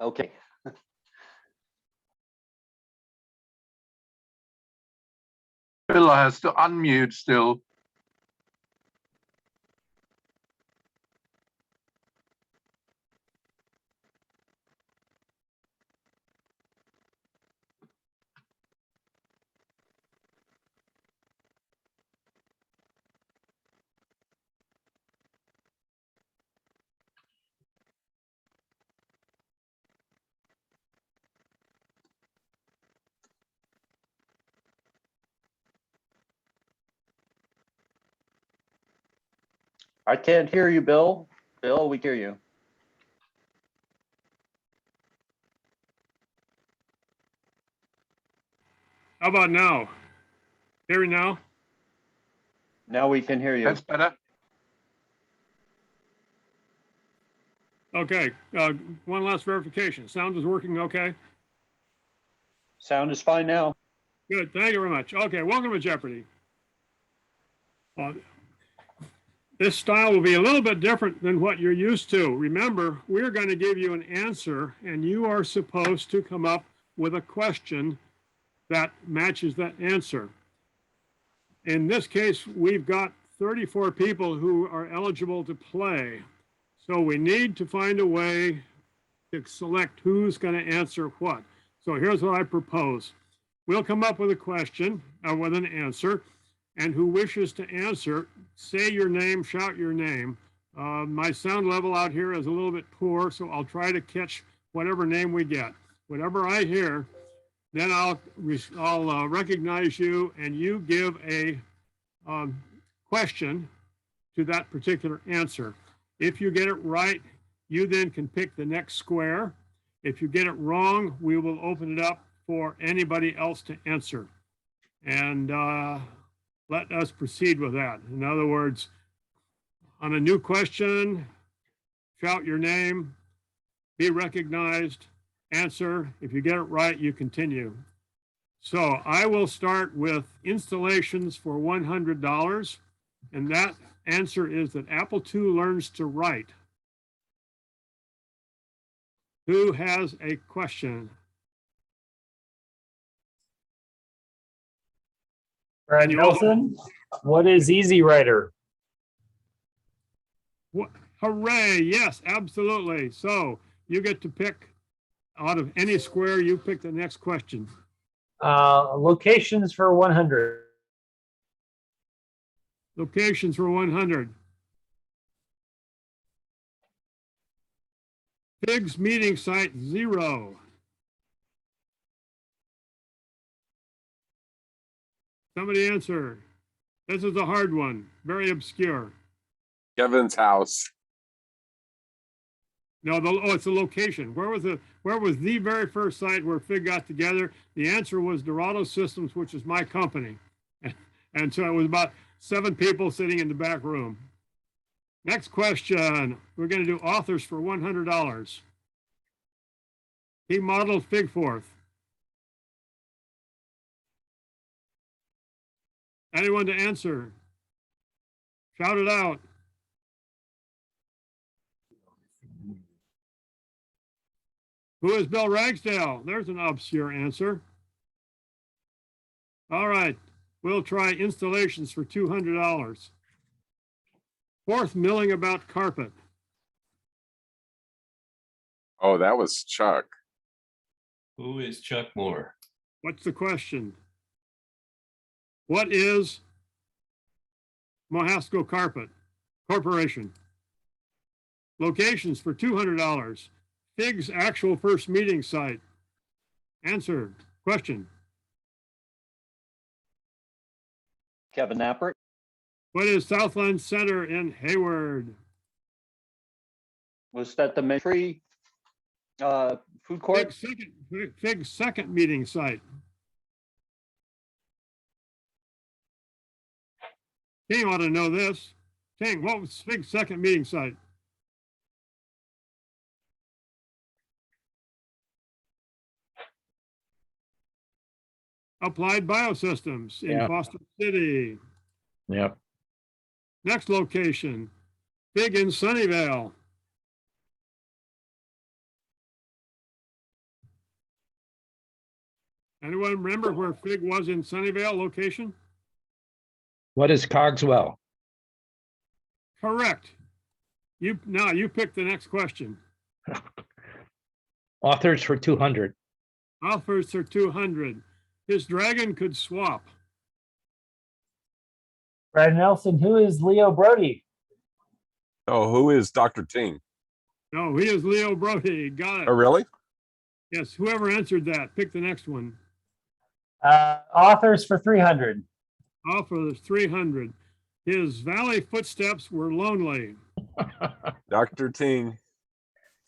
Okay. Bill has to unmute still. I can't hear you, Bill. Bill, we hear you. How about now? Hear me now? Now we can hear you. That's better. Okay, one last verification. Sound is working okay? Sound is fine now. Good, thank you very much. Okay, welcome to Jeopardy. This style will be a little bit different than what you're used to. Remember, we're going to give you an answer and you are supposed to come up with a question that matches that answer. In this case, we've got 34 people who are eligible to play. So we need to find a way to select who's going to answer what. So here's what I propose. We'll come up with a question with an answer, and who wishes to answer, say your name, shout your name. My sound level out here is a little bit poor, so I'll try to catch whatever name we get. Whatever I hear, then I'll recognize you, and you give a question to that particular answer. If you get it right, you then can pick the next square. If you get it wrong, we will open it up for anybody else to answer. And let us proceed with that. In other words, on a new question, shout your name, be recognized, answer. If you get it right, you continue. So I will start with installations for $100. And that answer is that Apple II learns to write. Who has a question? Brad Nelson, what is Easy Writer? What? Hooray, yes, absolutely. So you get to pick out of any square, you pick the next question. Locations for 100. Locations for 100. Fig's meeting site 0. Somebody answer. This is a hard one, very obscure. Kevin's house. No, it's a location. Where was the very first site where Fig got together? The answer was Dorado Systems, which is my company. And so it was about 7 people sitting in the back room. Next question. We're going to do authors for $100. He modeled Figforth. Anyone to answer? Shout it out. Who is Bill Ragsdale? There's an obscure answer. All right, we'll try installations for $200. Fourth milling about carpet. Oh, that was Chuck. Who is Chuck Moore? What's the question? What is Mohasco Carpet Corporation? Locations for $200. Fig's actual first meeting site. Answer. Question. Kevin Knappert. What is Southland Center in Hayward? Was that the Tree food court? Fig's second meeting site. King ought to know this. King, what was Fig's second meeting site? Applied Biosystems in Foster City. Yep. Next location, Fig in Sunnyvale. Anyone remember where Fig was in Sunnyvale location? What is Cogswell? Correct. Now you pick the next question. Authors for 200. Offers are 200. His dragon could swap. Brad Nelson, who is Leo Brody? Oh, who is Dr. Ting? No, he is Leo Brody. Got it. Oh, really? Yes, whoever answered that, pick the next one. Authors for 300. Offers 300. His valley footsteps were lonely. Dr. Ting.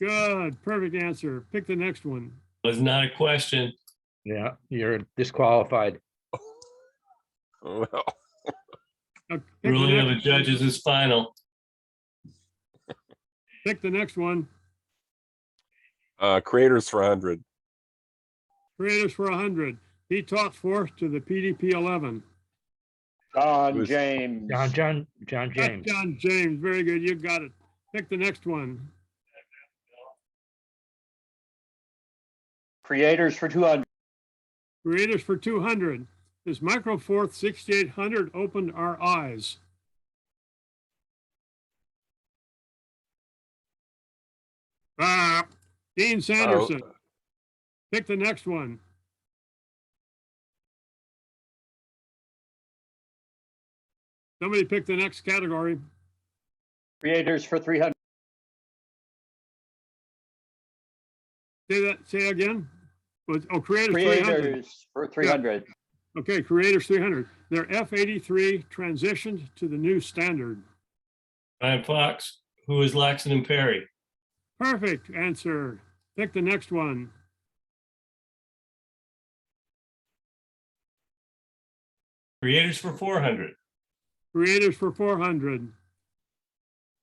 Good, perfect answer. Pick the next one. Was not a question. Yeah, you're disqualified. Well, Pick the Ruling of the next- judges is final. Pick the next one. creators for 100. Creators for 100. He taught fourth to the PDP 11. John Who's- James. John That's James. John James. Very good. You got it. Pick the next one. Creators for 200. Creators for 200. His Micro Fourth 6800 opened our eyes. Dean Sanderson. Pick the next one. Somebody pick the next category. Creators for 300. Say again. Creators 300. Creators for 300. Okay, Creators 300. Their F-83 transitioned to the new standard. Brian Fox, who is Laxton and Perry? Perfect answer. Pick the next one. Creators for 400. Creators for 400.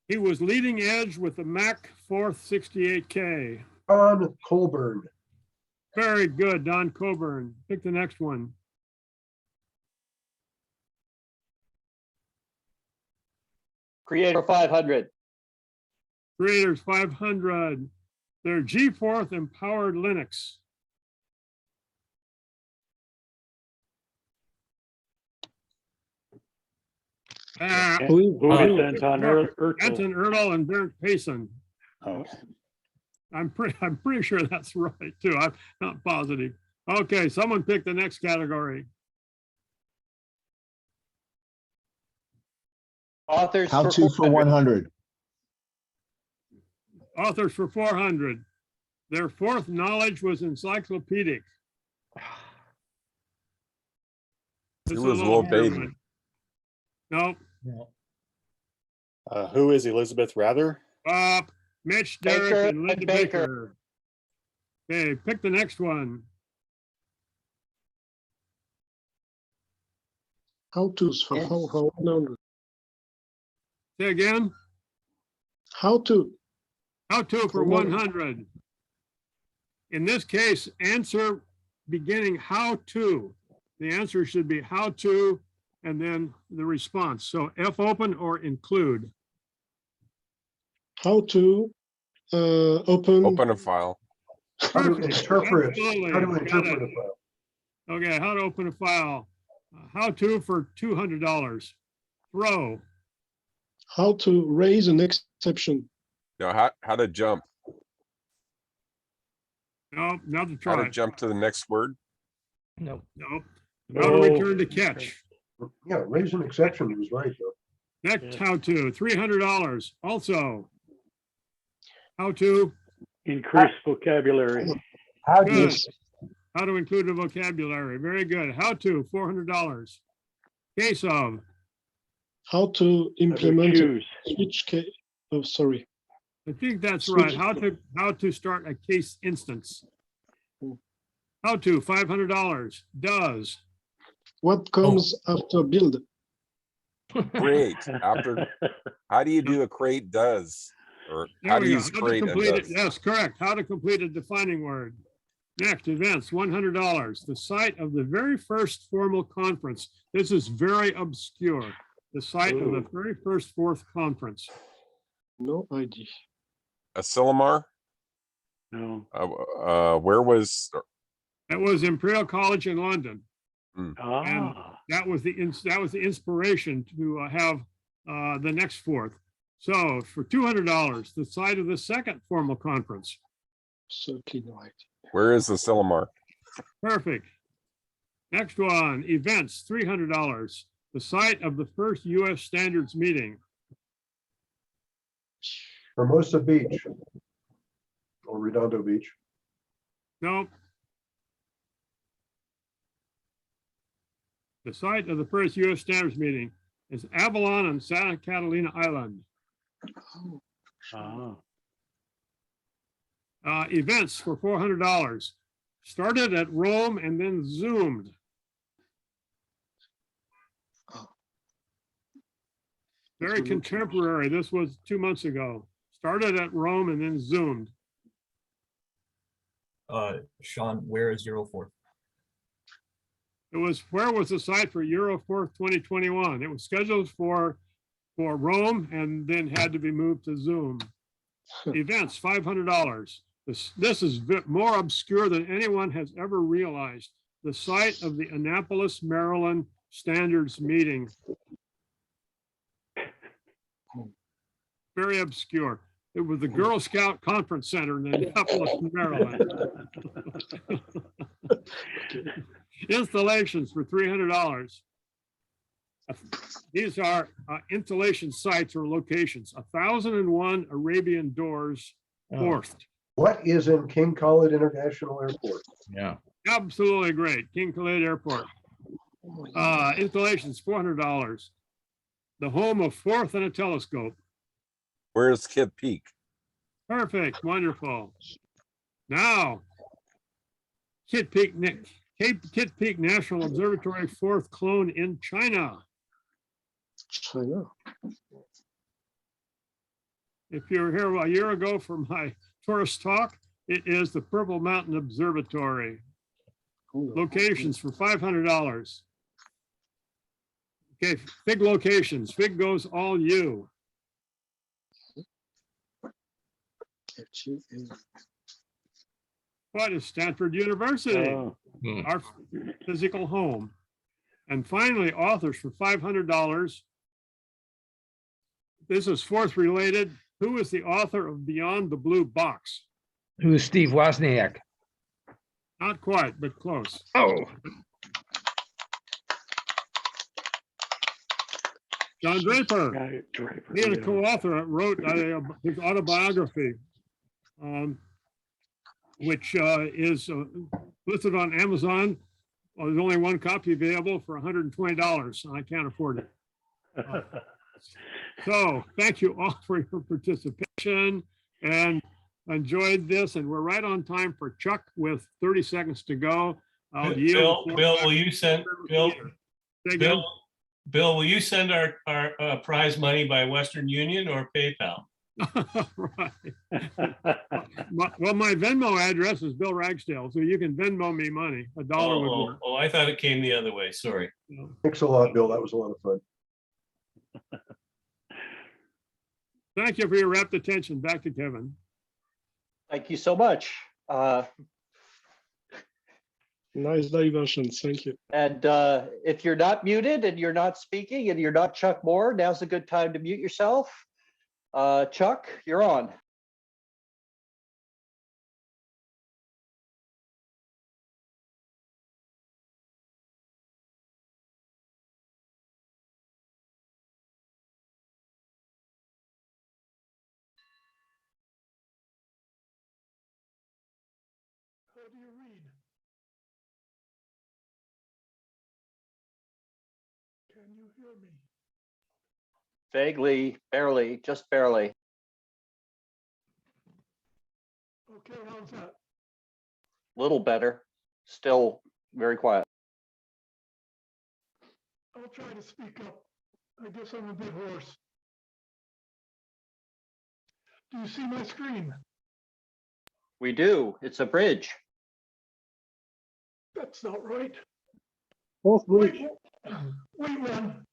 He was leading edge with the Mac Fourth 68K. Don Colburn. Very good, Don Coburn. Pick the next one. Creator 500. Creators 500. Their G4 empowered Linux. Who is Anton Ertel? Anton Ertel and Bernd Payson. Oh, I'm pretty sure that's right too. I'm not positive. Okay, someone pick the next category. Authors How for to for 100. Authors for 400. Their fourth knowledge was encyclopedic. It This is was a Will little Baden. No, who is Elizabeth Rather? Mitch, Baker Derek, and and Linda Baker. Baker. Okay, pick the next one. How to's for Yes. how 100. Say again. How to. How to for For 100. In this case, answer beginning how to. The answer should be how to, and then the response. So F open or include. How to open. Open a file. How to Perfect. interpret. Absolutely. How to Got interpret it. a file. Okay, how to open a file. How to for $200. Throw. How to raise an exception. No, how to jump. No, another How try. to jump to the next word. No. Nope. How to return to catch. Yeah, raise an exception was right though. Next, how to, $300. Also, how to, Increase vocabulary. How good. do How to include a vocabulary. Very good. How to, $400. Case of, How to implement a Choose. switch case. Oh, sorry. I think that's Switch. right. How to start a case instance. How to, $500. Does. What comes after build? Create. How do you do a create does? Or There how do we you go. use How to create and complete it. does? Yes, correct. How to complete a defining word. Next, events, $100. The site of the very first formal conference. This is very obscure. The site of the very first fourth conference. No idea. A Silmar? No. Where was That was Imperial College in London. Ah, That was the inspiration to have the next fourth. So for $200, the site of the second formal conference. Certainly right. Where is the Sillamar? Perfect. Next one, events, $300. The site of the first U.S. standards meeting. Hermosa Beach. Or Redondo Beach. Nope. The site of the first U.S. standards meeting is Avalon and Santa Catalina Island. ah. Events for $400. Started at Rome and then zoomed. Very contemporary. This was 2 months ago. Started at Rome and then zoomed. Sean, where is 04? Where was the site for Euro 4th 2021? It was scheduled for Rome and then had to be moved to Zoom. Events, $500. This is more obscure than anyone has ever realized. The site of the Annapolis, Maryland standards meeting. Very obscure. It was the Girl Scout Conference Center in Annapolis, Maryland. Installations for $300. These are installation sites or locations. 1001 Arabian Doors, fourth. What is in King Khalid International Airport? Yeah. Absolutely great. King Khalid Airport. Installations, $400. The home of Fourth and a Telescope. Where's Kid Peak? Perfect. Wonderful. Now, Kid Peak National Observatory, fourth clone in China. China. If you were here a year ago for my tourist talk, it is the Purple Mountain Observatory. Locations for $500. Okay, Fig locations. Fig goes all you. What is Stanford University? Oh. Our physical home. And finally, authors for $500. This is fourth related. Who is the author of Beyond the Blue Box? Who's Steve Wozniak? Not quite, but close. Oh, John Draper. Guy Draper, He and a yeah. co-author wrote his autobiography, which is listed on Amazon. Well, there's only one copy available for $120, and I can't afford it. So thank you all for your participation and enjoyed this. And we're right on time for Chuck with 30 seconds to go. I'll yield the floor Bill, back will you send, Bill, Say again? Bill, will you send our prize money by Western Union or PayPal? Right. Well, my Venmo address is Bill Ragsdale, so you can Venmo me money. $1 would work. Oh, I thought it came the other way. Sorry. Thanks a lot, Bill. That was a lot of fun. Thank you for your rapt attention. Back to Kevin. Thank you so much. Nice diversions. Thank you. And if you're not muted and you're not speaking and you're not Chuck Moore, now's a good time to mute yourself. Chuck, you're on. How do you read? Can you hear me? Vaguely, barely, just barely. Okay, how's that? Little better. Still very quiet. I'll try to speak up. I guess I'm a bit hoarse. Do you see my screen? We do. It's a bridge. That's not right. Both Wait, wait one.